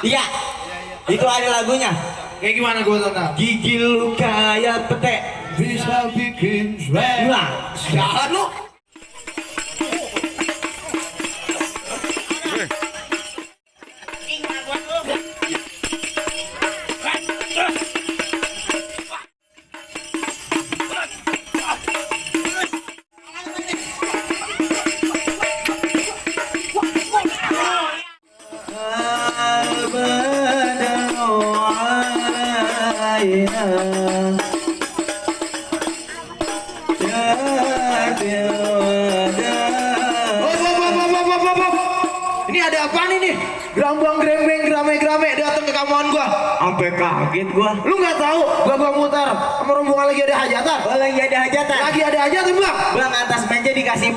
Iya. Itu ada lagunya. Kayak gimana gue tanda? Gigi lu kayak pete Bisa bikin sweat. Nah, Jalan lu. Ini ada apa nih? Gerambang grembeng grame-grame datang ke kamuan gua. sampai kaget gua. Lu nggak tahu? Gua muter sama rombongan lagi ada hajatan. Oh, lagi ada hajatan. Lagi ada hajatan, Bang. Bang, atas meja dikasih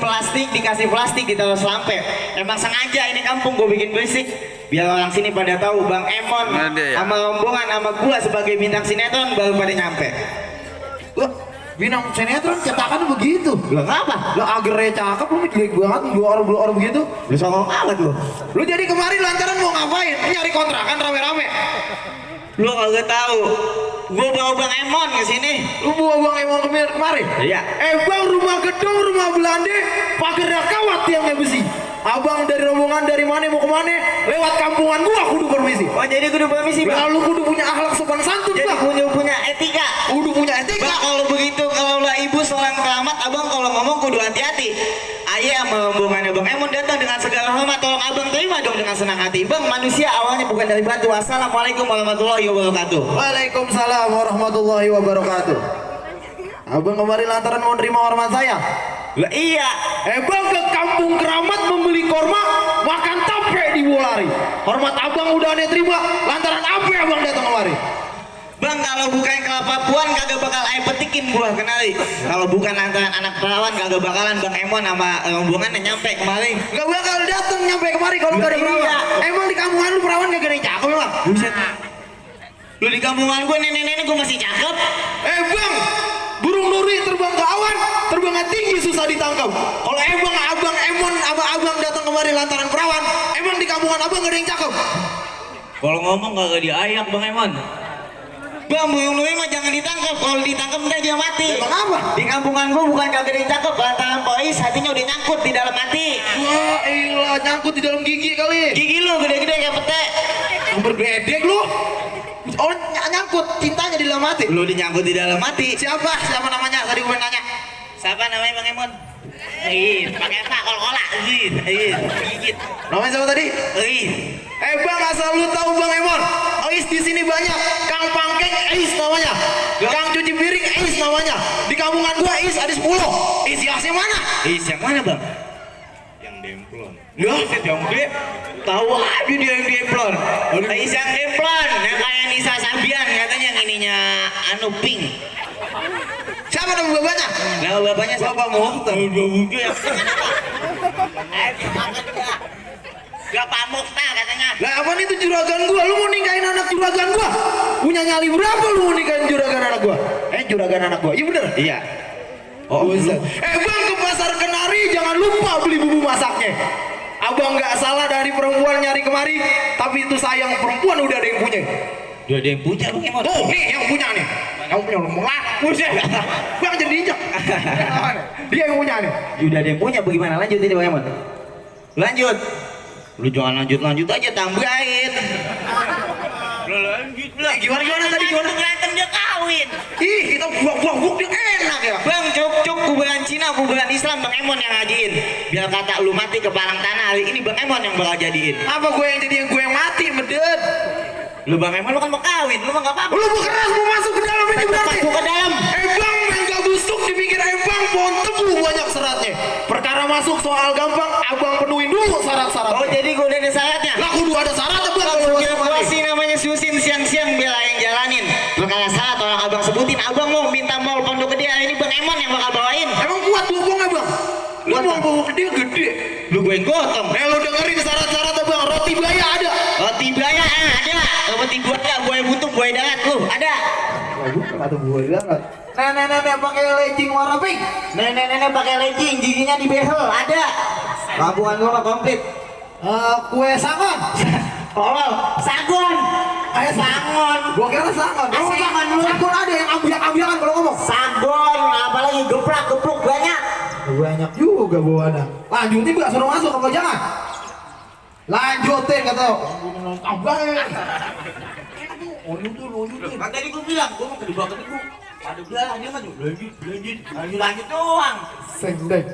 plastik ditaruh selampe. Emang sengaja ini kampung gua bikin berisik biar orang sini pada tahu Bang Emon sama rombongan sama gua sebagai bintang sinetron baru pada nyampe. Loh, bintang sinetron cetakan begitu. Lah apa? Lo agernya cakep, lu jelek banget, dua orang begitu. Lu songong banget lu. Lu jadi kemarin lantaran mau ngapain? Nyari kontrakan rame-rame. Lu kagak tahu. Gua bawa Bang Emon ke sini. Lu bawa Bang Emon kemarin? Iya. Bang, rumah gedung, rumah Belanda, pagernya kawat tiangnya besi. Abang dari rombongan dari mana mau kemana? Lewat kampungan gua kudu permisi. Oh, jadi kudu permisi, Bang. Lalu kudu punya akhlak sopan santun, Jadi Bang. punya etika. Kudu punya etika. Bang, kalau begitu kalau lah ibu seorang keramat, abang kalau ngomong kudu hati-hati. Ayah sama rombongannya Bang Emon datang dengan segala hormat, tolong abang terima dong dengan senang hati. Bang, manusia awalnya bukan dari batu. Assalamualaikum warahmatullahi wabarakatuh. Waalaikumsalam warahmatullahi wabarakatuh. Abang kemarin lantaran mau nerima hormat saya. Lah iya. Bang ke kampung keramat membeli korma, makan tape di Bolari. Hormat abang udah aneh terima, lantaran apa abang datang kemari? Bang, kalau bukan kelapa puan kagak bakal ayah petikin gua kenali. Kalau bukan lantaran anak perawan kagak bakalan Bang Emon sama rombongannya nyampe kemari. Gak bakal datang nyampe kemari kalau gak ada perawan. Iya. Emang di kampungan lu perawan gak ada yang cakep emang? Buset. Lu di kampungan gua nenek-nenek gua masih cakep. Bang, burung nuri terbang ke awan, terbangnya tinggi susah ditangkap. Kalau emang abang Emon sama abang datang kemari lantaran perawan, emang di kampungan abang gak ada yang cakep? Kalau ngomong kagak diayak Bang Emon. Bang, burung nuri mah jangan ditangkap. Kalau ditangkap ntar dia mati. Emang apa? Di kampungan gua bukan kagak ada yang cakep, lantaran pois hatinya udah nyangkut di dalam hati. Wah, ilah nyangkut di dalam gigi kali. Gigi lu gede-gede kayak pete. Yang berbedek lu. Oh, nyangkut cintanya di dalam hati. Lu dinyangkut di dalam hati. Siapa namanya? Tadi gue nanya. Siapa namanya Bang Emon? Pakai apa? Kol-kola. Gigit. Namanya siapa tadi? Bang, asal lu tahu Bang Emon, Ais di sini banyak. Kang Pangkeng Ais namanya. Kang cuci piring Ais namanya. Di kampungan gua Ais ada 10. Ais yang mana? Yang mana Bang? Yang demplon. Loh, yang gede. Tahu aja dia yang demplon. Yang demplon, yang kayak Nisa Sabian katanya yang ininya anu pink. Siapa nama bapaknya? Nama bapaknya siapa? Bapak Mukhtar. Bapak Mukhtar katanya. Lah apaan itu juragan gua? Lu mau nikahin anak juragan gua? Punya nyali berapa lu mau nikahin juragan anak gua? Juragan anak gua. Iya bener? Iya. Oh, Bang, ke pasar Kenari jangan lupa beli bumbu masaknya. Abang nggak salah dari perempuan nyari kemari, tapi itu sayang perempuan udah ada yang punya. Dia ada yang punya Bang Emon. Tuh, nih yang punya nih. Yang punya lu mulah. Buset. Bang jadi injak. Dia yang punya nih. Udah ada yang punya, bagaimana lanjut ini Bang Emon? Lanjut. Lu jangan lanjut aja, tambahin. Lanjut lah. Gimana tadi gimana? Berantem dia kawin. Ih, kita buang dia enak ya. Bang, cuk kuburan Cina, kuburan Islam Bang Emon yang ngajiin. Biar kata lu mati ke palang tanah, hari ini Bang Emon yang bakal jadiin. Apa gue yang jadi yang gue yang mati, medet? Lu Bang Emon lu kan mau kawin, lu mah enggak apa-apa. Lu keras mau masuk ke dalam ini berarti. Masuk ke dalam. Bang, mangga busuk dipikir Bang, pohon tebu banyak seratnya. Perkara masuk soal gampang, abang penuhin dulu syarat-syaratnya. Oh, jadi gue udah ada syaratnya. Lah kudu ada syaratnya Bang kalau masuk kemari. Masih namanya Susin siang-siang biar yang jalanin. Perkara syarat orang abang sebutin, abang mau minta mall pondok gede, ini Bang Emon yang bakal bawain. Emang kuat bobongnya Bang? Lu mau bawa gede gede. Lu gue yang gotong. Lu dengerin syarat-syaratnya Bang, roti buaya ada. Roti buaya ada. Roti buaya, buaya butuh, buaya darat lu ada. Kata buaya darat. Nenek-nenek pakai legging warna pink. Nenek-nenek pakai legging, giginya di behel ada. Kampungan gua mah komplit. Kue sangon. Tolol, sagon. Ayo Sangon. Gua kira sangon. Oh, Sangon lu. Sagon ada yang ambiak-ambiakan kalau ngomong. Sagon, apalagi geplak-gepluk banyak. Banyak juga bawaannya. Lanjutin gak suruh masuk apa jangan? Lanjutin kata. Tambah. Lanjutin. Kan tadi gua bilang, gua mau ke di bawah gua. Ada bilang dia mah lanjut doang. Sendek.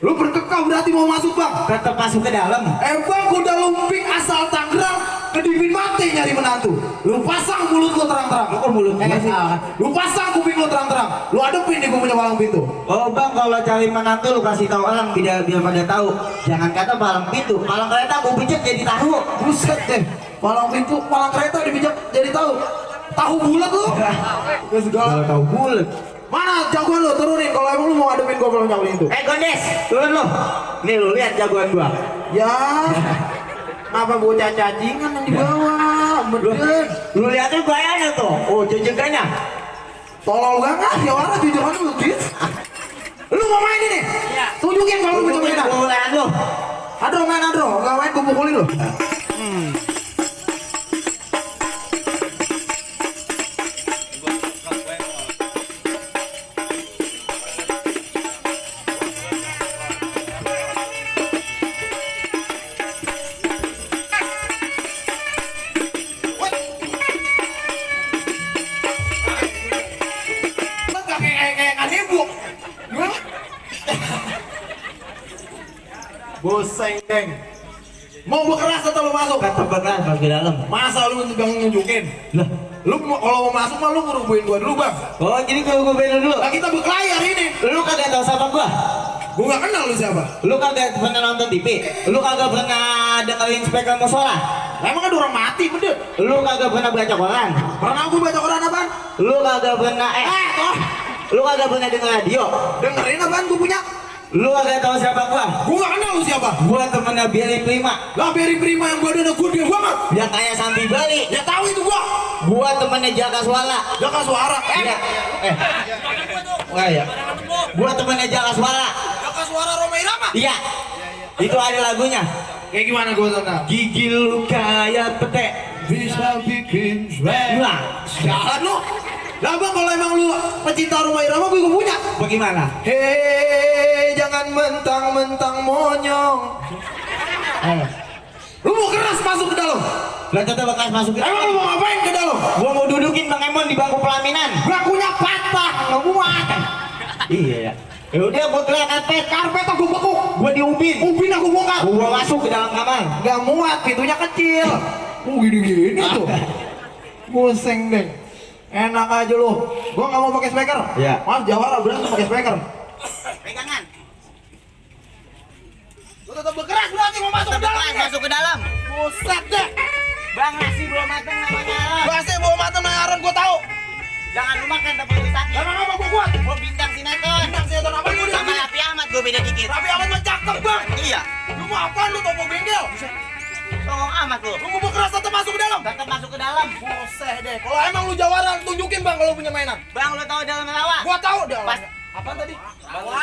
Lu berkekal berarti mau masuk bang? Tetap masuk ke dalam. Bang kuda lumping asal Tangerang kedipin mati nyari menantu. Lu pasang mulut lu terang-terang. Lu mulut sih. Lu pasang kuping lu terang-terang. Lu hadepin di gua punya palang pintu. Oh bang, kalau cari menantu lu kasih tahu orang biar pada tahu. Jangan kata palang pintu, palang kereta gua pijat jadi tahu. Buset deh. Palang pintu, palang kereta dipijak jadi tahu. Tahu bulat lu. Ya segala tahu bulat. Mana jagoan lu turunin kalau emang lu mau ngadepin gua palang pintu. Gondes, turun lu. Nih lu lihat jagoan gua. Ya. Apa bocah cacingan yang di bawah? Bener. Lu lihat tuh gayanya tuh. Oh, jejekannya. Tolol banget ya orang jujuran lu, Dit. Lu mau main ini? Iya. Tunjukin kalau lu bisa main. Lu lihat lu. Adro main Adro, enggak main gua pukulin lu. Boseng deng. Mau berkeras atau lu masuk? Kata bekas masuk ke dalam. Masa lu nunjukin? Lah, Lu kalau mau masuk mah lu ngerubuhin gua dulu bang. oh jadi gua beda dulu. Nah kita berkelahi hari ini. Lu kagak tahu siapa gua? Gua gak kenal lu siapa. Lu kagak pernah nonton TV? Lu kagak pernah dengerin speaker musola? Emang ada orang mati bener. Lu kagak pernah baca koran? Pernah gua baca koran apaan? Lu kagak pernah Toh lu kagak pernah denger radio? dengerin apaan gua punya. Lu kagak tahu siapa gua? Gua gak kenal lu siapa. Gua temennya Billy Prima. Lah Beri Prima yang gua ada gua dia banget. Yang kaya sampai Bali. Ya tahu itu gua. Gua temennya Jaka Swala. Jaka suara. Iya. Wah ya. Gua temennya Jaka Swala. Jaka suara Roma Irama. Iya. Itu ada lagunya. Kayak gimana gua tanya? Gigi lu kayak pete. Bisa bikin sweat. Wah, Jalan lu. Lah bang kalau emang lu pecinta Roma Irama gua punya. bagaimana? Hei, jangan mentang-mentang monyong. Lu mau keras masuk ke dalam? Lah tetep bekas masuk ke Emang lu mau ngapain ke dalam? Gua mau dudukin Bang Emon di bangku pelaminan. Bangkunya patah, nggak muat. Iya ya. Ya udah gua kelihatan karpet. Karpet aku bekuk. Gua diubin. Ubin aku bongkar. Gua masuk ke dalam kamar. Nggak muat, pintunya kecil. Gini-gini tuh. Pusing deh. Enak aja lu. Gua nggak mau pakai speaker. Iya. Maaf Jawara berarti pakai speaker. Pegangan. Lu tetap bergerak berarti mau masuk ke dalam. Masuk ke dalam. Buset deh. Bang, nasi belum matang namanya. Masih bawa mata mayaran gua tahu. Jangan lu makan tapi lu sakit. Emang apa gua kuat? Gua bintang sinetron. Bintang sinetron apa gua Sama dia? Raffi Ahmad gua beda dikit. Raffi Ahmad mah cakep bang. Iya. Lu mau apa lu topo bengkel? Tolong amat lu. Lu mau berkeras tetap masuk ke dalam. Tetap masuk ke dalam. Buset deh. Kalau emang lu Jawara tunjukin bang kalau punya mainan. Bang, lu tahu dalam rawa? Gua tahu dah. Pas. Apaan tadi? Bawa.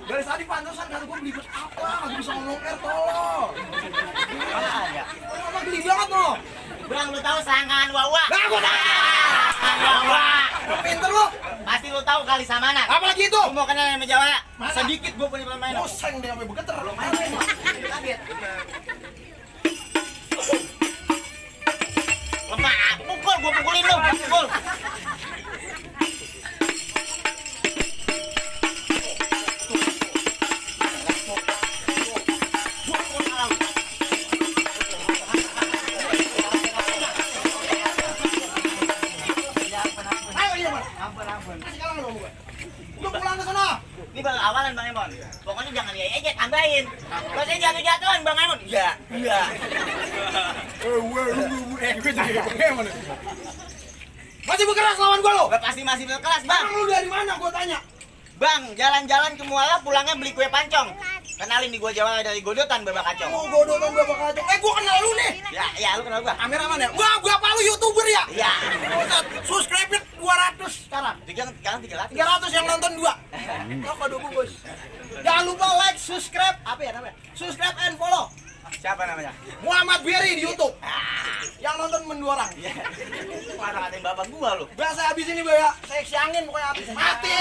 Dari tadi pantesan kata gua belibet apa? Gak bisa ngomong tolong. Ya. Emang geli banget lo. Bang, lu tahu sangkaan wawa? Nah, gua tahu. Wawa. Pinter lu. Pasti lu tahu kali sama anak. Apalagi itu? Gua mau kenal sama Jawa. Mana? Sedikit gua punya permainan. Pusing deh sampai begeter. Kaget. Lemah, pukul, gua pukulin lu, pukul. Ayo iya bang. Ampun. Kasih kalang lu gua. Udah pulang ke sana. Ini baru awalan Bang Emon. Pokoknya jangan ya ejek, tambahin. Kalau saya jatuh-jatuhan Bang Emon. Iya. Gue jadi bagaimana? Masih berkeras lawan gua lo. Pasti masih berkelas, Bang. Emang lu dari mana gua tanya? Bang, jalan-jalan ke Muara pulangnya beli kue pancong. Kenalin di gua Jawa dari Godotan Babak Kacong. Oh, godotan gua bakal kacau. Gua kenal lu nih. Ya, lu kenal gua. Kameraman ya? Gua apa lu YouTuber ya? Iya. Subscribe-nya 200 sekarang. Sekarang 300. 300 yang nonton 2. Kok kado bungkus. Jangan lupa like, subscribe, apa ya namanya? Subscribe and follow. Siapa namanya? Muhammad Berry di YouTube. Yang nonton men 2 orang. Mana ngatain bapak gua lu. Biasa habis ini Boy ya. Saya siangin pokoknya habis. Mati.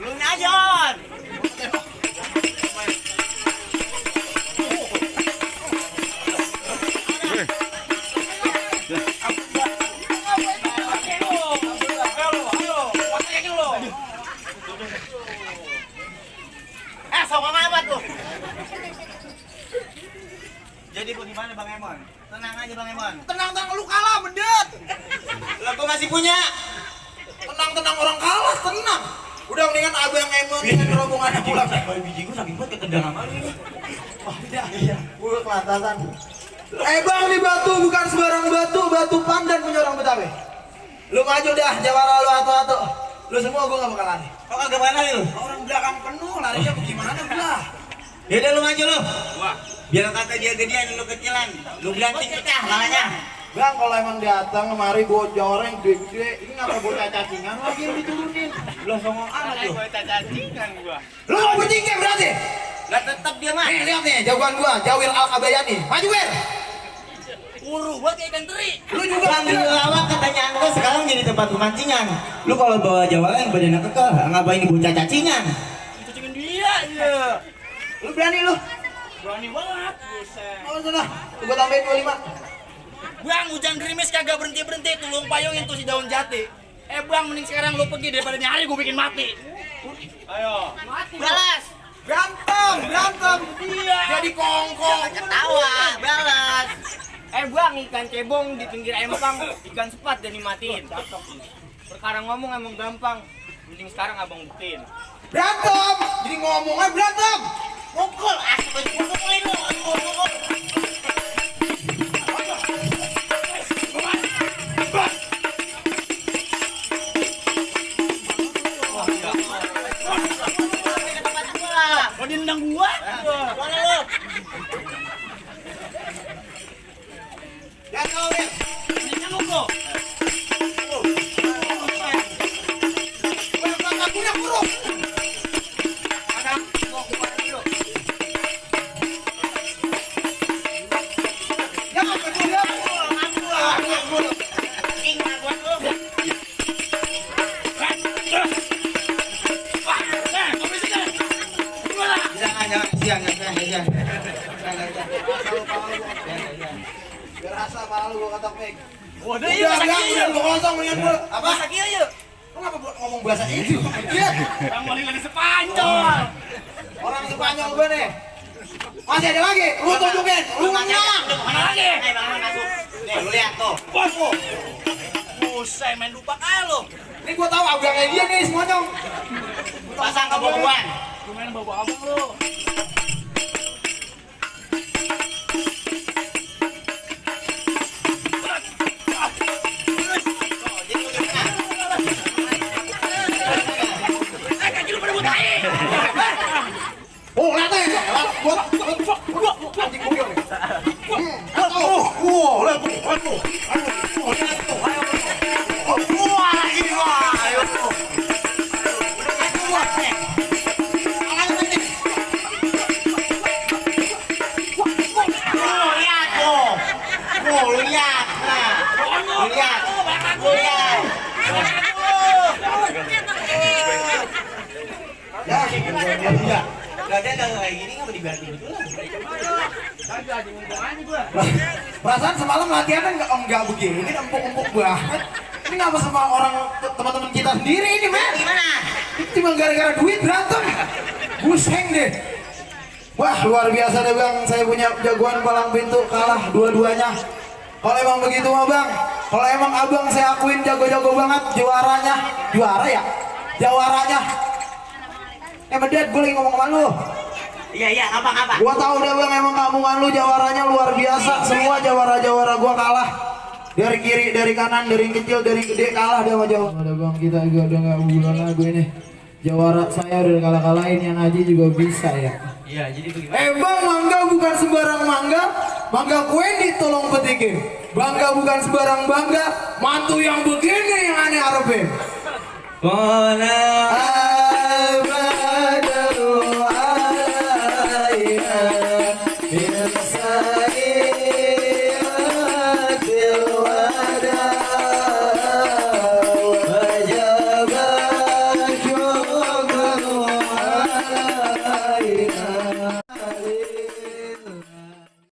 Lu ngajon. Sok apa tuh? Jadi bagaimana Bang Emon? Tenang aja Bang Emon. Tenang lu kalah mendet. Lah gua masih punya. Tenang orang kalah, tenang. Udah mendingan Abang Emon dengan rombongannya pulang. Biji gua saking buat ketendang sama lu. Wah, iya. Gua kelatasan. Bang, di batu bukan sembarang batu, batu pandan punya orang Betawi. Lu maju dah, jawara lu atau. Lu semua gua gak bakal lari. Kok kagak mana lu? Orang belakang penuh, larinya bagaimana belah? Ya udah lu maju lu. Wah, biar kata dia gedean lu kecilan. Lu ganti pecah malahnya. Bang, kalau emang datang kemari bawa joreng gede-gede, ini ngapa bocah cacingan lagi yang diturunin? Lu songong amat lu. Bocah cacingan gua. Lu mau bertingkah berarti? Lah tetap dia mah. Nih, lihat nih, jagoan gua, Jawir Al-Kabayani. Maju, Wir! Uru buat kayak ikan teri. Lu juga Bang di lawak katanya gua sekarang jadi tempat pemancingan. Lu kalau bawa jawalan badannya kekeh, ngapain ini bocah cacingan? Cacingan dia, iya. Lu berani lu? Berani banget. Buset. Oh, sana. Gua tambahin 25. Bang, hujan gerimis kagak berhenti-berhenti, tulung payungin tuh si daun jati. Bang, mending sekarang lu pergi daripada nyari gua bikin mati. Ayo. Mati. Balas. Berantem. Iya. Jadi kongkong. Ketawa, balas. Bang, ikan cebong di pinggir empang, ikan sepat dan dimatiin. Perkara ngomong emang gampang. Mending sekarang abang buktiin. Berantem. Jadi ngomongan berantem. Mukul, asik mukulin lu. Mukul. Mau dendang gua? Mana lu? Ya kau, Wir. Ini mukul. Punya buruk. Ada gua kuat dulu. Ya apa dia? Jangan. Berasa malah lu gua kata Meg. Waduh, iya masa Udah gua kosong mendingan gua. Apa? Masa kia yuk. Lu ngapa ngomong bahasa itu? Lihat. Bang Wali lagi Spanyol. Orang Spanyol gua nih. Masih ada lagi. Lu tunjukin. Lu menang. Mana lagi? Bang masuk. Nih, lu lihat tuh. Bosku. Buset, main lupa kaya lu. Ini gua tahu abangnya dia nih semuanya. Pasang keboboan. Lu main bawa abang lu. Oh, lihat nih. Buat anjing mobil nih. Perasaan semalam latihannya enggak begini, empuk-empuk banget. Ini ngapa sama orang teman-teman kita sendiri ini, men? Gimana? Itu cuma gara-gara duit berantem. Buseng deh. Wah, luar biasa deh, Bang. Saya punya jagoan palang pintu kalah dua-duanya. Kalau emang begitu mah bang, kalau emang abang saya akuin jago-jago banget juaranya, juara ya, jawaranya. Medad, gue lagi ngomong sama lu. Iya, apa? Gua tahu deh bang, emang kampungan lu jawaranya luar biasa. Semua jawara-jawara gua kalah. Dari kiri, dari kanan, dari yang kecil, dari yang gede kalah dia sama Jawa. Ada bang, kita juga udah nggak bulan lagu ini. Jawara saya udah kalah-kalahin, yang Haji juga bisa ya. Iya, jadi begini. Bang, mangga bukan sembarang mangga. Mangga kue tolong petikin. Bangga bukan sembarang bangga. Mantu yang begini yang aneh arepin. Bona